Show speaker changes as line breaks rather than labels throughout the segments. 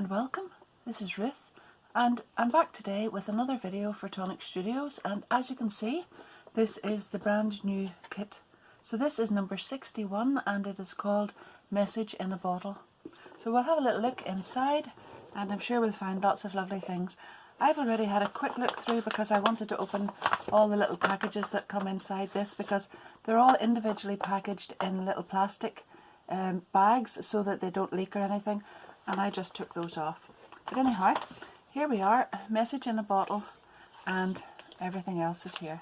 and welcome. This is Ruth and I'm back today with another video for Tonic Studios, and as you can see this is the brand new kit. So this is number 61 and it is called Message in a Bottle. So we'll have a little look inside and I'm sure we'll find lots of lovely things. I've already had a quick look through because I wanted to open all the little packages that come inside this, because they're all individually packaged in little plastic bags so that they don't leak or anything, and I just took those off. But anyhow, here we are, message in a bottle, and everything else is here.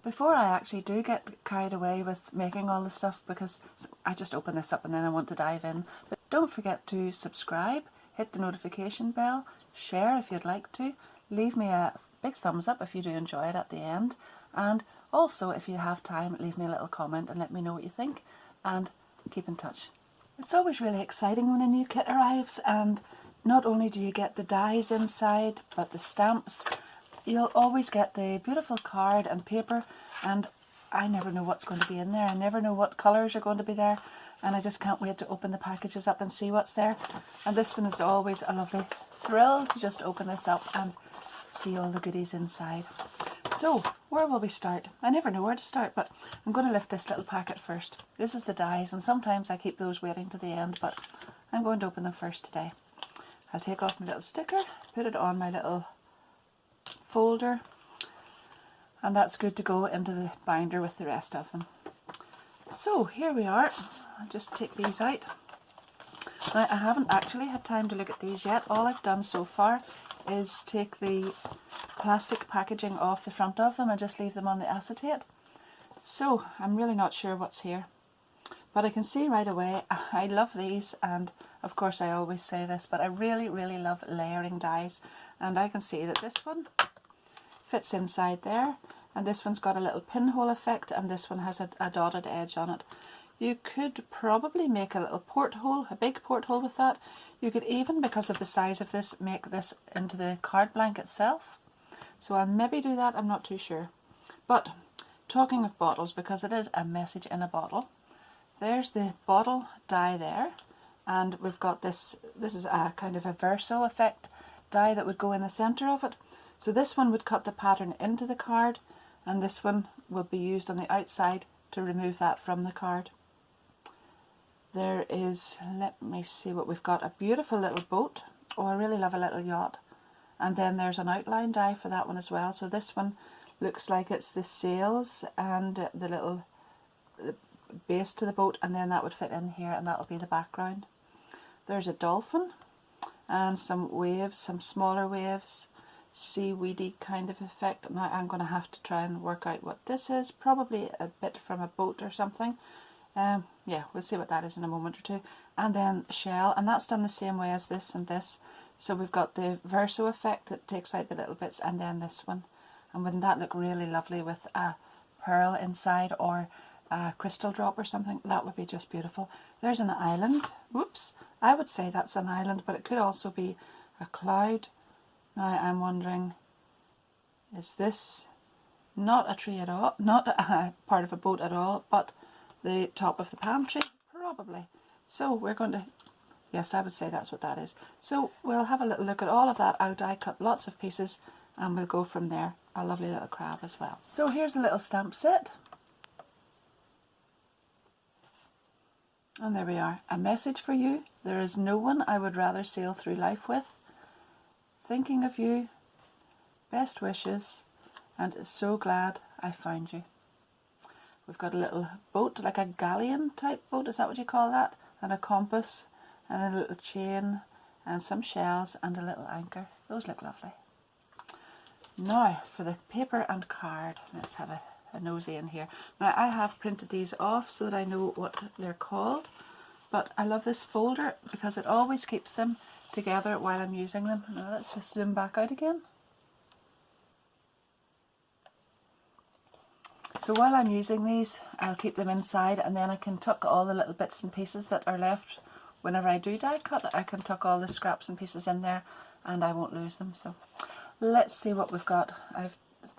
Before I actually do get carried away with making all the stuff, because I just open this up and then I want to dive in, but don't forget to subscribe, hit the notification bell, share if you'd like to, leave me a big thumbs up if you do enjoy it at the end, and also if you have time leave me a little comment and let me know what you think, and keep in touch. It's always really exciting when a new kit arrives, and not only do you get the dies inside but the stamps. You'll always get the beautiful card and paper, and I never know what's going to be in there. I never know what colours are going to be there, and I just can't wait to open the packages up and see what's there. And this one is always a lovely thrill to just open this up and see all the goodies inside. So where will we start? I never know where to start, but I'm going to lift this little packet first. This is the dies, and sometimes I keep those waiting to the end, but I'm going to open them first today. I'll take off my little sticker, put it on my little folder, and that's good to go into the binder with the rest of them. So here we are. I'll just take these out. Now, I haven't actually had time to look at these yet. All I've done so far is take the plastic packaging off the front of them and just leave them on the acetate. So I'm really not sure what's here, but I can see right away I love these, and of course I always say this, but I really love layering dies, and I can see that this one fits inside there, and this one's got a little pinhole effect, and this one has a dotted edge on it. You could probably make a little porthole, a big porthole with that. You could even, because of the size of this, make this into the card blank itself. So I'll maybe do that, I'm not too sure. But talking of bottles, because it is a message in a bottle, there's the bottle die there, and we've got this is a kind of a verso effect die that would go in the centre of it. So this one would cut the pattern into the card, and this one will be used on the outside to remove that from the card. There is, let me see what we've got, a beautiful little boat. Oh, I really love a little yacht. And then there's an outline die for that one as well. So this one looks like it's the sails and the little base to the boat, and then that would fit in here, and that'll be the background. There's a dolphin and some waves, some smaller waves, seaweedy kind of effect. Now I'm going to have to try and work out what this is, probably a bit from a boat or something. Yeah, we'll see what that is in a moment or two. And then shell, and that's done the same way as this and this. So we've got the verso effect that takes out the little bits, and then this one. And wouldn't that look really lovely with a pearl inside, or a crystal drop or something? That would be just beautiful. There's an island. Whoops, I would say that's an island, but it could also be a cloud. Now I'm wondering, is this not a tree at all, not a part of a boat at all, but the top of the palm tree? Probably. So we're going to, yes, I would say that's what that is. So we'll have a little look at all of that. I'll die cut lots of pieces and we'll go from there. A lovely little crab as well. So here's the little stamp set. And there we are. A message for you. There is no one I would rather sail through life with. Thinking of you. Best wishes. And so glad I found you. We've got a little boat, like a galleon type boat, is that what you call that? And a compass, and a little chain, and some shells, and a little anchor. Those look lovely. Now for the paper and card. Let's have a nosy in here. Now I have printed these off so that I know what they're called, but I love this folder because it always keeps them together while I'm using them. Now let's just zoom back out again. So while I'm using these, I'll keep them inside, and then I can tuck all the little bits and pieces that are left. Whenever I do die cut, I can tuck all the scraps and pieces in there and I won't lose them. So let's see what we've got. I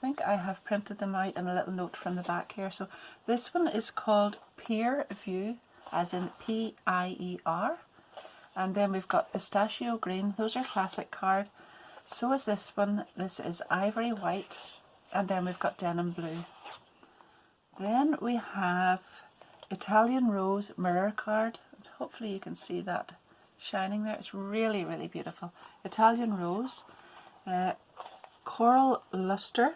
think I have printed them out in a little note from the back here. So this one is called Peer View, as in P-I-E-R, And then we've got pistachio green. Those are classic card. So is this one. This is ivory white. And then we've got denim blue. Then we have Italian rose mirror card. Hopefully you can see that shining there. It's really, really beautiful. Italian rose. Coral luster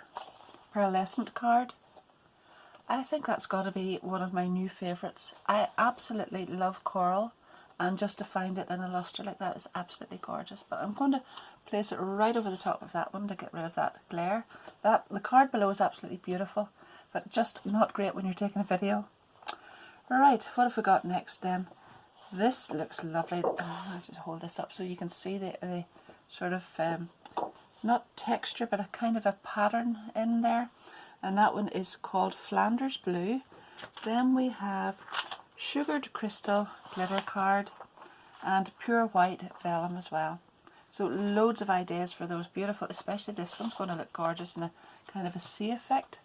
pearlescent card. I think that's got to be one of my new favourites. I absolutely love coral, and just to find it in a luster like that is absolutely gorgeous. But I'm going to place it right over the top of that one to get rid of that glare. The card below is absolutely beautiful, but just not great when you're taking a video. Right, what have we got next then? This looks lovely. I'll just hold this up so you can see the sort of, not texture, but a kind of a pattern in there. And that one is called Flanders Blue. Then we have Sugared Crystal Glitter Card and Pure White Vellum as well. So loads of ideas for those beautiful, especially this one's going to look gorgeous in a kind of a sea effect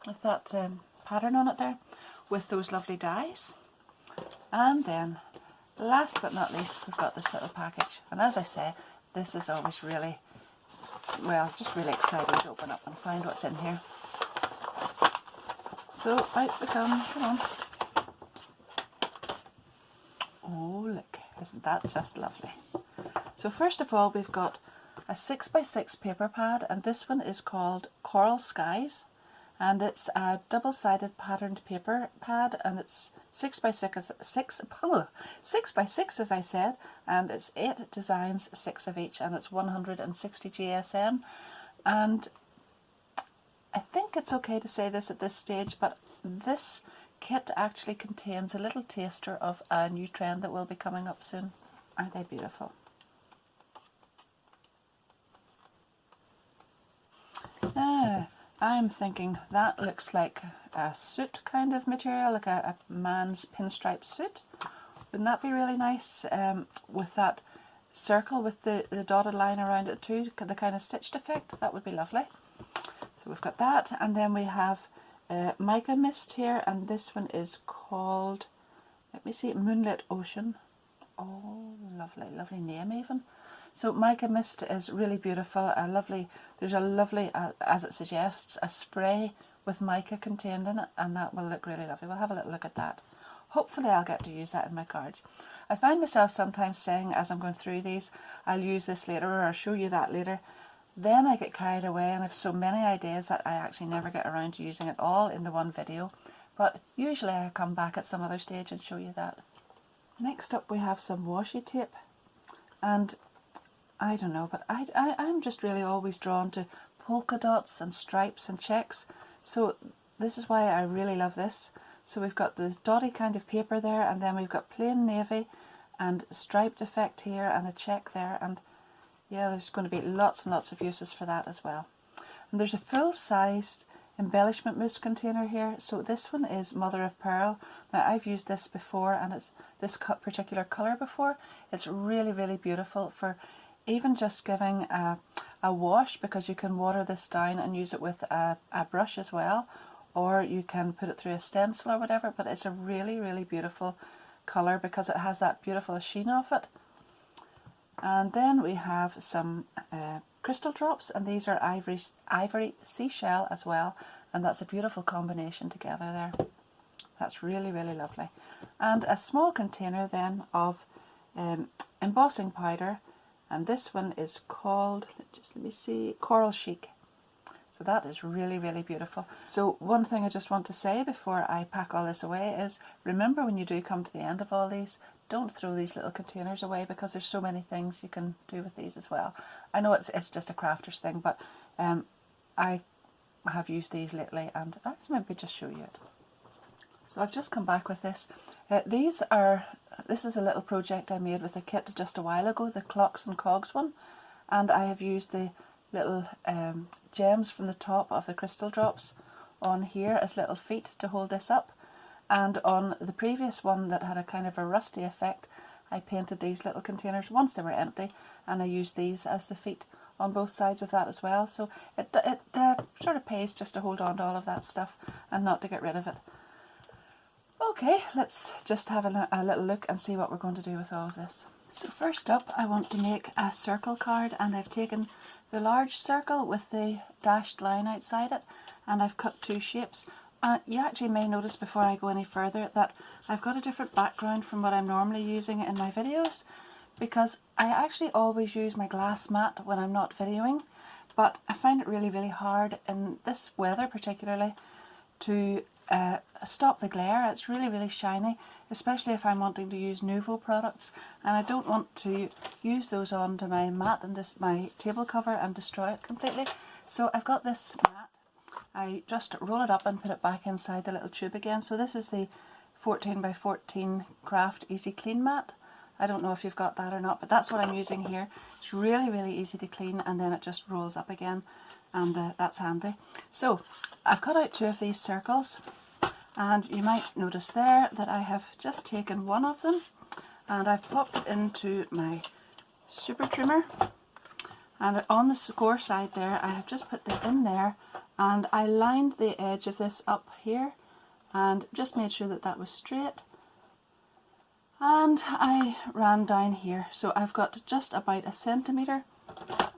with that pattern on it there, with those lovely dies. And then last but not least, we've got this little package. And as I say, this is always really, well, just really exciting to open up and find what's in here. So out we come on. Oh look, isn't that just lovely? So first of all, we've got a 6x6 paper pad, and this one is called Coral Skies, and it's a double-sided patterned paper pad, and it's 6x6 as I said, and it's 8 designs, 6 of each, and it's 160 GSM. And I think it's okay to say this at this stage, but this kit actually contains a little taster of a new trend that will be coming up soon. Aren't they beautiful? I'm thinking that looks like a suit kind of material, like a man's pinstripe suit. Wouldn't that be really nice, with that circle with the dotted line around it too, the kind of stitched effect? That would be lovely. So we've got that, and then we have Mica Mist here, and this one is called, let me see, Moonlit Ocean. Oh, lovely, lovely name even. So Mica Mist is really beautiful, there's a lovely, as it suggests, a spray with mica contained in it, and that will look really lovely. We'll have a little look at that. Hopefully I'll get to use that in my cards. I find myself sometimes saying, as I'm going through these, I'll use this later, or I'll show you that later. Then I get carried away and I have so many ideas that I actually never get around to using it all in the one video. But usually I come back at some other stage and show you that. Next up we have some washi tape, and I don't know, but I'm just really always drawn to polka dots and stripes and checks. So this is why I really love this. So we've got the dotty kind of paper there, and then we've got plain navy and striped effect here and a check there, and yeah, there's going to be lots and lots of uses for that as well. And there's a full-sized embellishment mousse container here. So this one is Mother of Pearl. Now I've used this before, and it's this particular colour before. It's really, really beautiful for even just giving a wash, because you can water this down and use it with a brush as well, or you can put it through a stencil or whatever. But it's a really, really beautiful colour because it has that beautiful sheen off it. And then we have some crystal drops, and these are ivory seashell as well, and that's a beautiful combination together there. That's really, really lovely. And a small container then of embossing powder, and this one is called, let me see, Coral Chic. So that is really, really beautiful. So one thing I just want to say before I pack all this away is, remember when you do come to the end of all these, don't throw these little containers away, because there's so many things you can do with these as well. I know it's just a crafter's thing, but I have used these lately, and I'll maybe just show you it. So I've just come back with this. This is a little project I made with a kit just a while ago, the Clocks and Cogs one, and I have used the little gems from the top of the crystal drops on here as little feet to hold this up. And on the previous one that had a kind of a rusty effect, I painted these little containers once they were empty, and I used these as the feet on both sides of that as well. So it sort of pays just to hold on to all of that stuff and not to get rid of it. Okay, let's just have a little look and see what we're going to do with all of this. So first up I want to make a circle card, and I've taken the large circle with the dashed line outside it and I've cut two shapes. You actually may notice before I go any further that I've got a different background from what I'm normally using in my videos, because I actually always use my glass mat when I'm not videoing, but I find it really hard in this weather particularly to stop the glare. It's really shiny, especially if I'm wanting to use Nuvo products, and I don't want to use those onto my mat and my table cover and destroy it completely. So I've got this mat, I just roll it up and put it back inside the little tube again. So this is the 14 by 14 Craft Easy Clean mat. I don't know if you've got that or not, but that's what I'm using here. It's really easy to clean, and then it just rolls up again, and that's handy. So I've cut out two of these circles, and you might notice there that I have just taken one of them and I've popped it into my super trimmer, and on the score side there I have just put it in there, and I lined the edge of this up here and just made sure that that was straight, and I ran down here. So I've got just about a centimetre,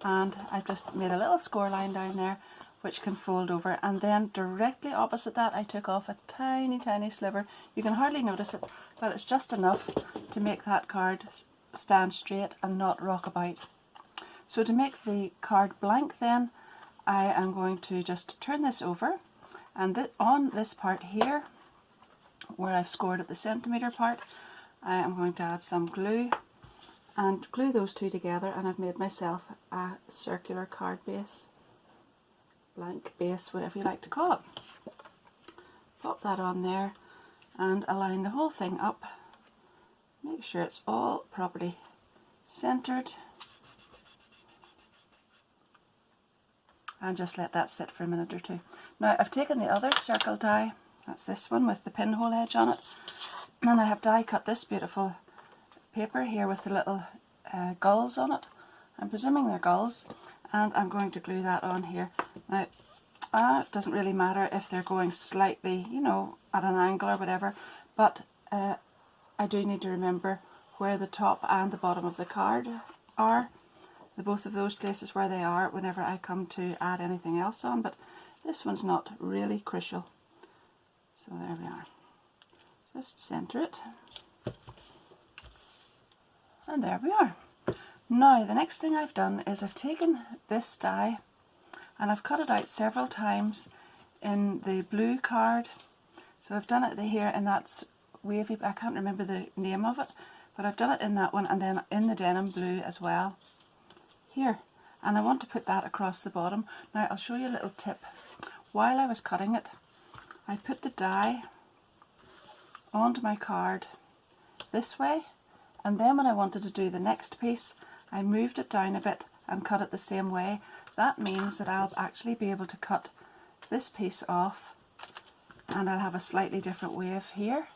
and I've just made a little score line down there which can fold over, and then directly opposite that I took off a tiny sliver. You can hardly notice it, but it's just enough to make that card stand straight and not rock about. So to make the card blank then, I am going to just turn this over, and on this part here where I've scored at the centimetre part, I am going to add some glue and glue those two together, and I've made myself a circular card base, blank base, whatever you like to call it. Pop that on there and align the whole thing up. Make sure it's all properly centered, and just let that sit for a minute or two. Now I've taken the other circle die, that's this one with the pinhole edge on it, and I have die cut this beautiful paper here with the little gulls on it. I'm presuming they're gulls, and I'm going to glue that on here. Now it doesn't really matter if they're going slightly, you know, at an angle or whatever, but I do need to remember where the top and the bottom of the card are, both of those places where they are, whenever I come to add anything else on, but this one's not really crucial. So there we are. Just centre it, and there we are. Now the next thing I've done is I've taken this die and I've cut it out several times in the blue card. So I've done it here in that wavy, I can't remember the name of it, but I've done it in that one, and then in the denim blue as well here, and I want to put that across the bottom. Now I'll show you a little tip. While I was cutting it, I put the die onto my card this way, and then when I wanted to do the next piece I moved it down a bit and cut it the same way. That means that I'll actually be able to cut this piece off, and I'll have a slightly different wave here.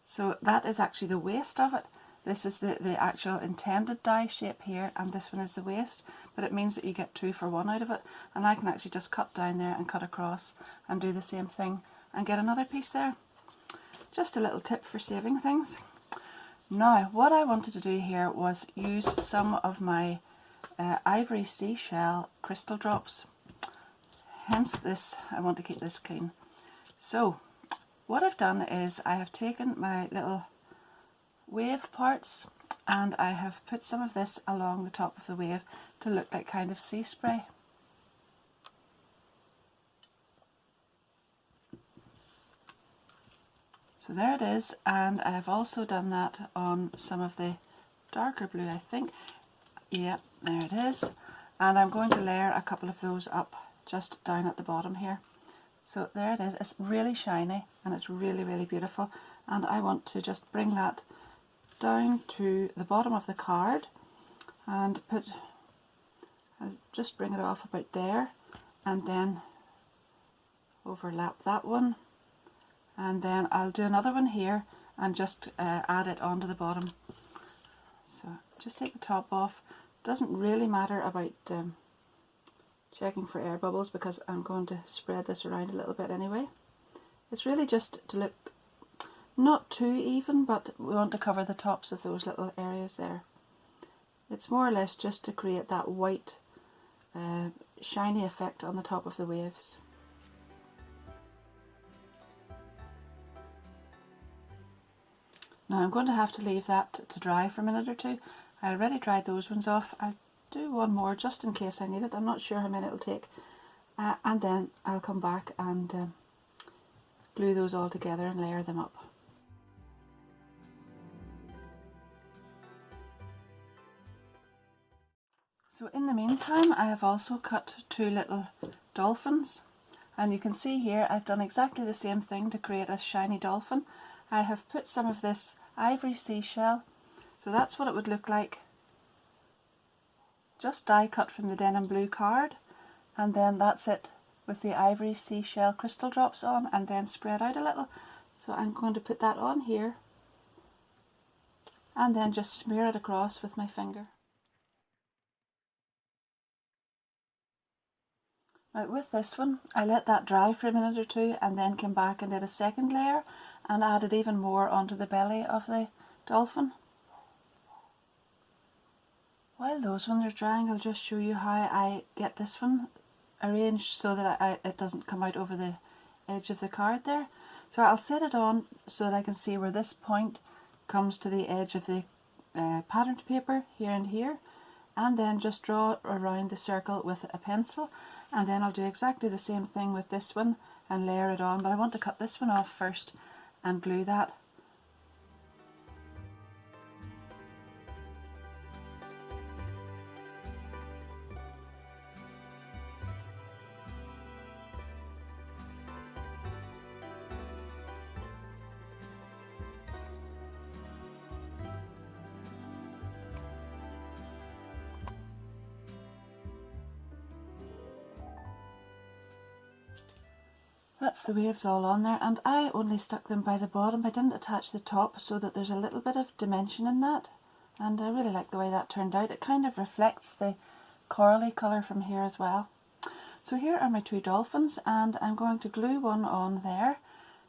So that is actually the waist of it. This is the actual intended die shape here, and this one is the waist, but it means that you get 2 for 1 out of it, and I can actually just cut down there and cut across and do the same thing and get another piece there. Just a little tip for saving things. Now what I wanted to do here was use some of my ivory seashell crystal drops, hence this, I want to keep this clean. So what I've done is I have taken my little wave parts and I have put some of this along the top of the wave to look like kind of sea spray. So there it is, and I have also done that on some of the darker blue, I think. Yeah, there it is. And I'm going to layer a couple of those up just down at the bottom here. So there it is. It's really shiny and it's really beautiful, and I want to just bring that down to the bottom of the card and I'll just bring it off about there, and then overlap that one, and then I'll do another one here and just add it onto the bottom. So just take the top off. Doesn't really matter about checking for air bubbles because I'm going to spread this around a little bit anyway. It's really just to look not too even, but we want to cover the tops of those little areas there. It's more or less just to create that white shiny effect on the top of the waves. Now I'm going to have to leave that to dry for a minute or two. I already dried those ones off. I'll do one more just in case I need it. I'm not sure how many it'll take. And then I'll come back and glue those all together and layer them up. So in the meantime, I have also cut 2 little dolphins, and you can see here I've done exactly the same thing to create a shiny dolphin. I have put some of this ivory seashell, so that's what it would look like, just die cut from the denim blue card, and then that's it with the ivory seashell crystal drops on and then spread out a little. So I'm going to put that on here and then just smear it across with my finger. Now with this one, I let that dry for a minute or two and then came back and did a second layer and added even more onto the belly of the dolphin. While those ones are drying, I'll just show you how I get this one arranged so that it doesn't come out over the edge of the card there. So I'll set it on so that I can see where this point comes to the edge of the patterned paper here and here, and then just draw around the circle with a pencil, and then I'll do exactly the same thing with this one and layer it on, but I want to cut this one off first and glue that. That's the waves all on there, and I only stuck them by the bottom. I didn't attach the top so that there's a little bit of dimension in that, and I really like the way that turned out. It kind of reflects the corally colour from here as well. So here are my 2 dolphins, and I'm going to glue one on there,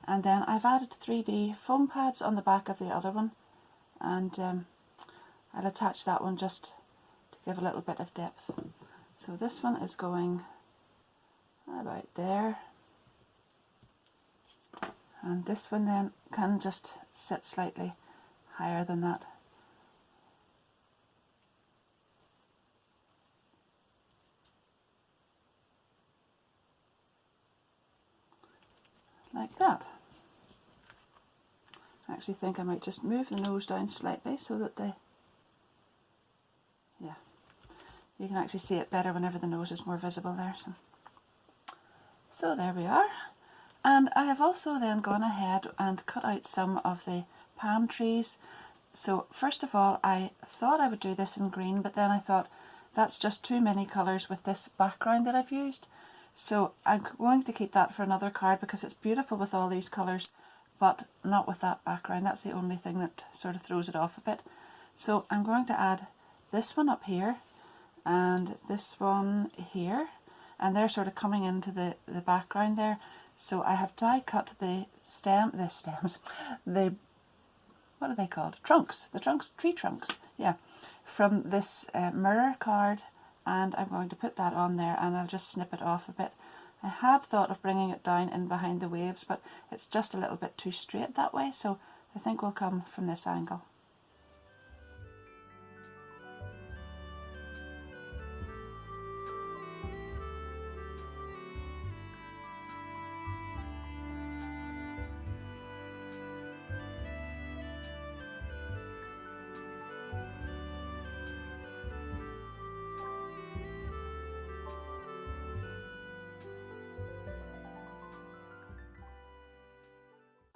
and then I've added 3D foam pads on the back of the other one, and I'll attach that one just to give a little bit of depth. So this one is going about there, and this one then can just sit slightly higher than that. Like that. I actually think I might just move the nose down slightly so that yeah, you can actually see it better whenever the nose is more visible there. So there we are. And I have also then gone ahead and cut out some of the palm trees. So first of all, I thought I would do this in green, but then I thought that's just too many colours with this background that I've used. So I'm going to keep that for another card because it's beautiful with all these colours, but not with that background. That's the only thing that sort of throws it off a bit. So I'm going to add this one up here and this one here, and they're sort of coming into the background there. So I have die cut the what are they called? Trunks. The trunks, tree trunks, yeah, from this mirror card, and I'm going to put that on there and I'll just snip it off a bit. I had thought of bringing it down in behind the waves, but it's just a little bit too straight that way, so I think we'll come from this angle.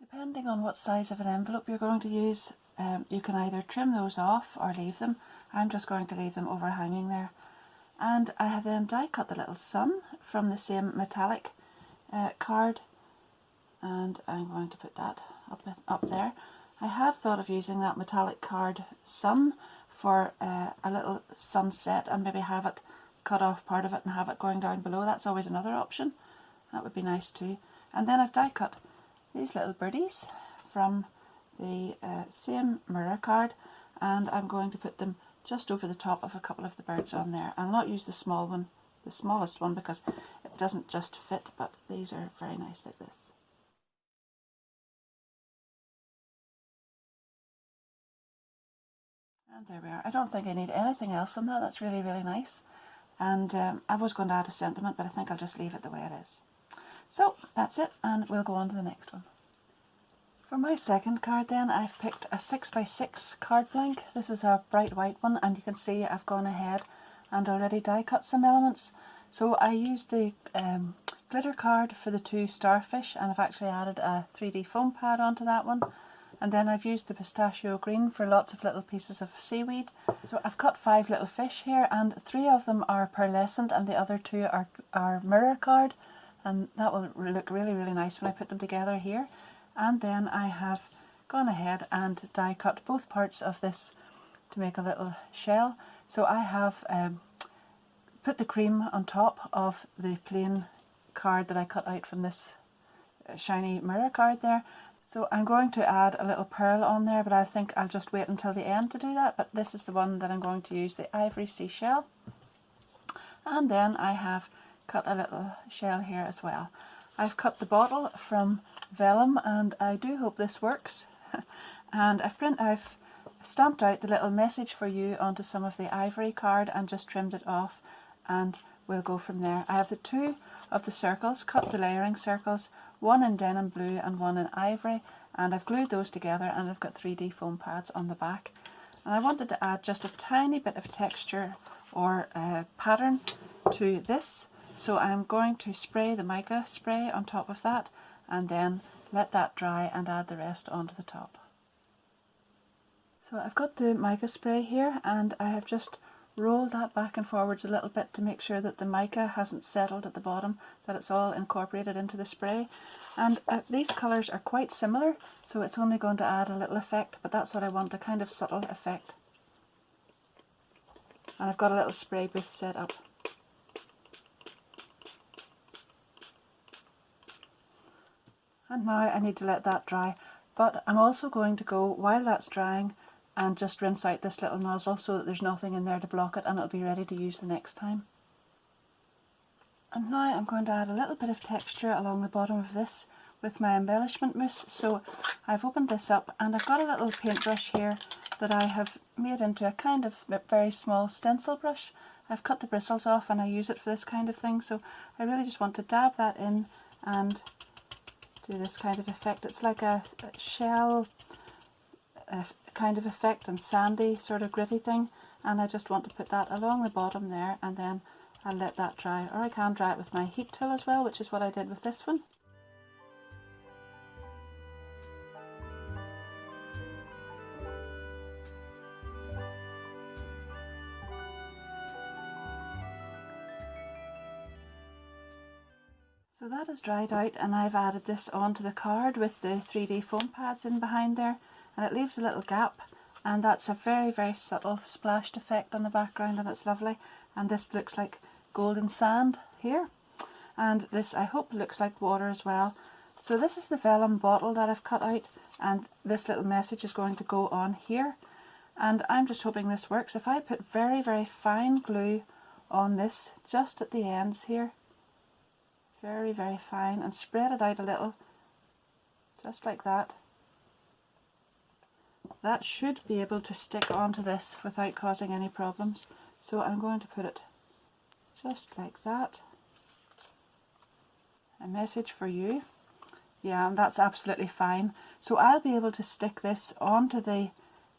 Depending on what size of an envelope you're going to use, you can either trim those off or leave them. I'm just going to leave them overhanging there. And I have then die cut the little sun from the same metallic card, and I'm going to put that up there. I had thought of using that metallic card sun for a little sunset and maybe have it cut off part of it and have it going down below. That's always another option. That would be nice too. And then I've die cut these little birdies from the same mirror card, and I'm going to put them just over the top of a couple of the birds on there. I'll not use the small one, the smallest one, because it doesn't just fit, but these are very nice like this. And there we are. I don't think I need anything else on that. That's really, really nice. And I was going to add a sentiment, but I think I'll just leave it the way it is. So that's it, and we'll go on to the next one. For my second card then, I've picked a 6x6 card blank. This is a bright white one, and you can see I've gone ahead and already die cut some elements. So I used the glitter card for the 2 starfish, and I've actually added a 3D foam pad onto that one. And then I've used the pistachio green for lots of little pieces of seaweed. So I've cut 5 little fish here, and 3 of them are pearlescent and the other 2 are mirror card. And that will look really, really nice when I put them together here. And then I have gone ahead and die cut both parts of this to make a little shell. So I have put the cream on top of the plain card that I cut out from this shiny mirror card there. So I'm going to add a little pearl on there, but I think I'll just wait until the end to do that. But this is the one that I'm going to use, the ivory seashell. And then I have cut a little shell here as well. I've cut the bottle from vellum, and I do hope this works. And I've stamped out the little message for you onto some of the ivory card and just trimmed it off, and we'll go from there. I have the 2 of the circles, cut the layering circles, one in denim blue and one in ivory, and I've glued those together, and I've got 3D foam pads on the back. And I wanted to add just a tiny bit of texture or pattern to this, so I'm going to spray the mica spray on top of that, and then let that dry and add the rest onto the top. So I've got the mica spray here, and I have just rolled that back and forwards a little bit to make sure that the mica hasn't settled at the bottom, that it's all incorporated into the spray. And these colours are quite similar, so it's only going to add a little effect, but that's what I want, a kind of subtle effect. And I've got a little spray booth set up. And now I need to let that dry, but I'm also going to go, while that's drying, and just rinse out this little nozzle so that there's nothing in there to block it, and it'll be ready to use the next time. And now I'm going to add a little bit of texture along the bottom of this with my embellishment mousse. So I've opened this up, and I've got a little paintbrush here that I have made into a kind of very small stencil brush. I've cut the bristles off and I use it for this kind of thing, so I really just want to dab that in and do this kind of effect. It's like a shell kind of effect and sandy sort of gritty thing, and I just want to put that along the bottom there, and then I'll let that dry, or I can dry it with my heat tool as well, which is what I did with this one. So that is dried out, and I've added this onto the card with the 3D foam pads in behind there, and it leaves a little gap, and that's a very, very subtle splashed effect on the background, and it's lovely. And this looks like golden sand here, and this I hope looks like water as well. So this is the vellum bottle that I've cut out, and this little message is going to go on here, and I'm just hoping this works. If I put very, very fine glue on this just at the ends here, very, very fine, and spread it out a little, just like that, that should be able to stick onto this without causing any problems. So I'm going to put it just like that. A message for you. Yeah, and that's absolutely fine. So I'll be able to stick this onto the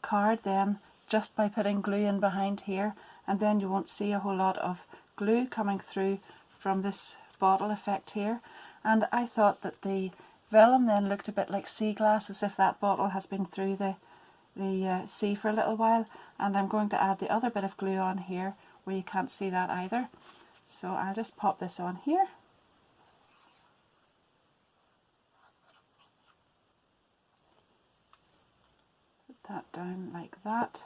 card then just by putting glue in behind here, and then you won't see a whole lot of glue coming through from this bottle effect here. And I thought that the vellum then looked a bit like sea glass, as if that bottle has been through the sea for a little while, and I'm going to add the other bit of glue on here where you can't see that either. So I'll just pop this on here. Put that down like that.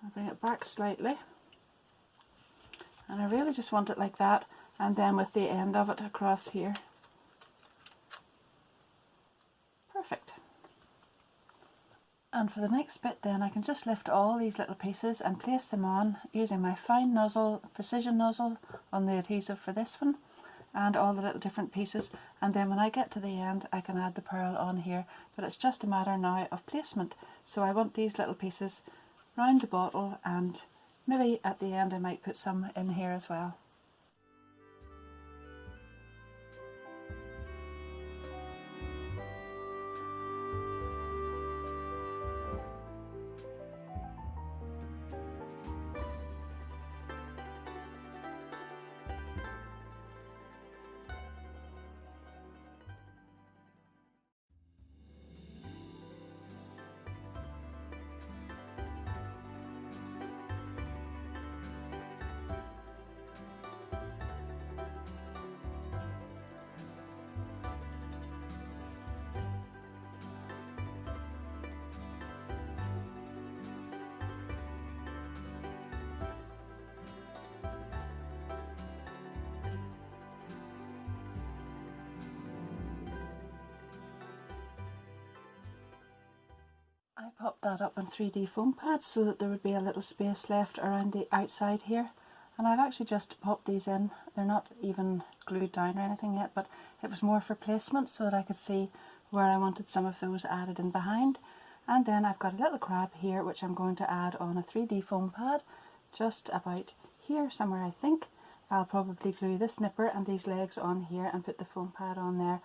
I'll bring it back slightly, and I really just want it like that, and then with the end of it across here. Perfect. And for the next bit then I can just lift all these little pieces and place them on using my fine nozzle, precision nozzle on the adhesive for this one, and all the little different pieces, and then when I get to the end I can add the pearl on here, but it's just a matter now of placement. So I want these little pieces round the bottle, and maybe at the end I might put some in here as well. I popped that up on 3D foam pads so that there would be a little space left around the outside here, and I've actually just popped these in. They're not even glued down or anything yet, but it was more for placement so that I could see where I wanted some of those added in behind. And then I've got a little crab here which I'm going to add on a 3D foam pad just about here somewhere, I think. I'll probably glue this nipper and these legs on here and put the foam pad on there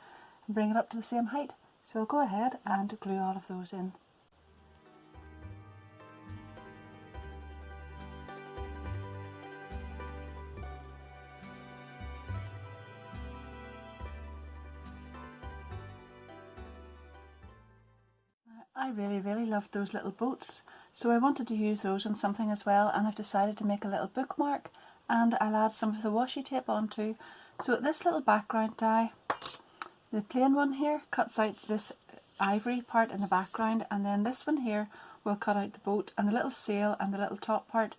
and bring it up to the same height. So I'll go ahead and glue all of those in. I really loved those little boats, so I wanted to use those on something as well, and I've decided to make a little bookmark, and I'll add some of the washi tape on too. So this little background die, the plain one here, cuts out this ivory part in the background, and then this one here will cut out the boat, and the little sail and the little top part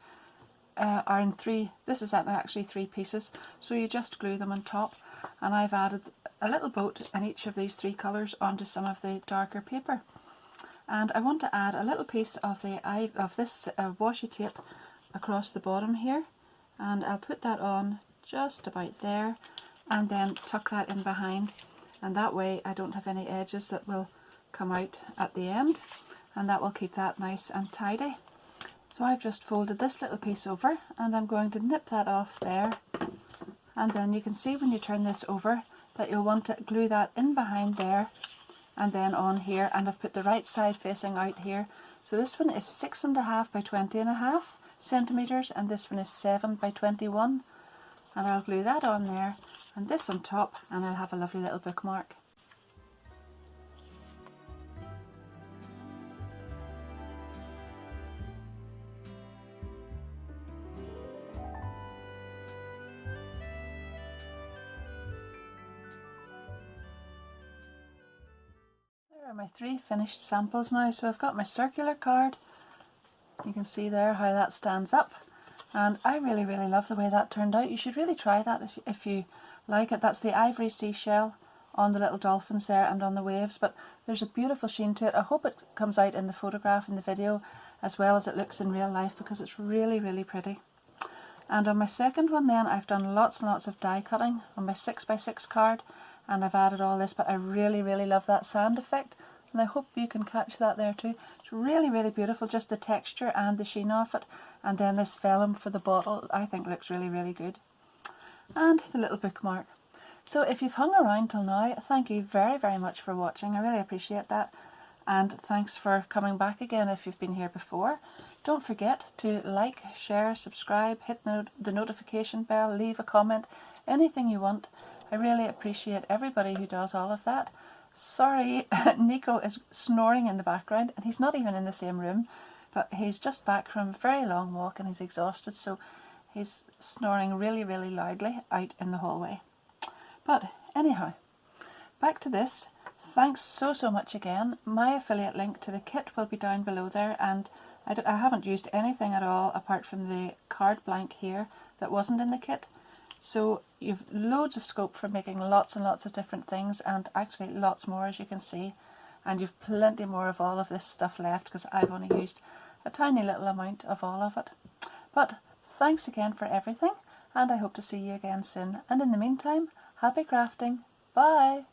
are in three. This is actually three pieces, so you just glue them on top, and I've added a little boat in each of these three colours onto some of the darker paper. And I want to add a little piece of this washi tape across the bottom here, and I'll put that on just about there and then tuck that in behind, and that way I don't have any edges that will come out at the end, and that will keep that nice and tidy. So I've just folded this little piece over and I'm going to nip that off there, and then you can see when you turn this over that you'll want to glue that in behind there and then on here, and I've put the right side facing out here. So this one is 6.5 by 20.5 centimeters, and this one is 7 by 21, and I'll glue that on there and this on top, and I'll have a lovely little bookmark. There are my three finished samples now. So I've got my circular card. You can see there how that stands up, and I really love the way that turned out. You should really try that if you like it. That's the ivory seashell on the little dolphins there and on the waves, but there's a beautiful sheen to it. I hope it comes out in the photograph, in the video, as well as it looks in real life, because it's really pretty. And on my second one then, I've done lots and lots of die cutting on my 6x6 card, and I've added all this, but I really love that sand effect, and I hope you can catch that there too. It's really beautiful, just the texture and the sheen of it, and then this vellum for the bottle I think looks really good. And the little bookmark. So if you've hung around till now, thank you very much for watching. I really appreciate that, and thanks for coming back again if you've been here before. Don't forget to like, share, subscribe, hit the notification bell, leave a comment, anything you want. I really appreciate everybody who does all of that. Sorry, Nico is snoring in the background, and he's not even in the same room, but he's just back from a very long walk and he's exhausted, so he's snoring really loudly out in the hallway. But anyhow, back to this. Thanks so much again. My affiliate link to the kit will be down below there, and I haven't used anything at all apart from the card blank here that wasn't in the kit. So you've loads of scope for making lots and lots of different things, and actually lots more, as you can see. and you've plenty more of all of this stuff left because I've only used a tiny little amount of all of it. But thanks again for everything, and I hope to see you again soon. And in the meantime, happy crafting. Bye!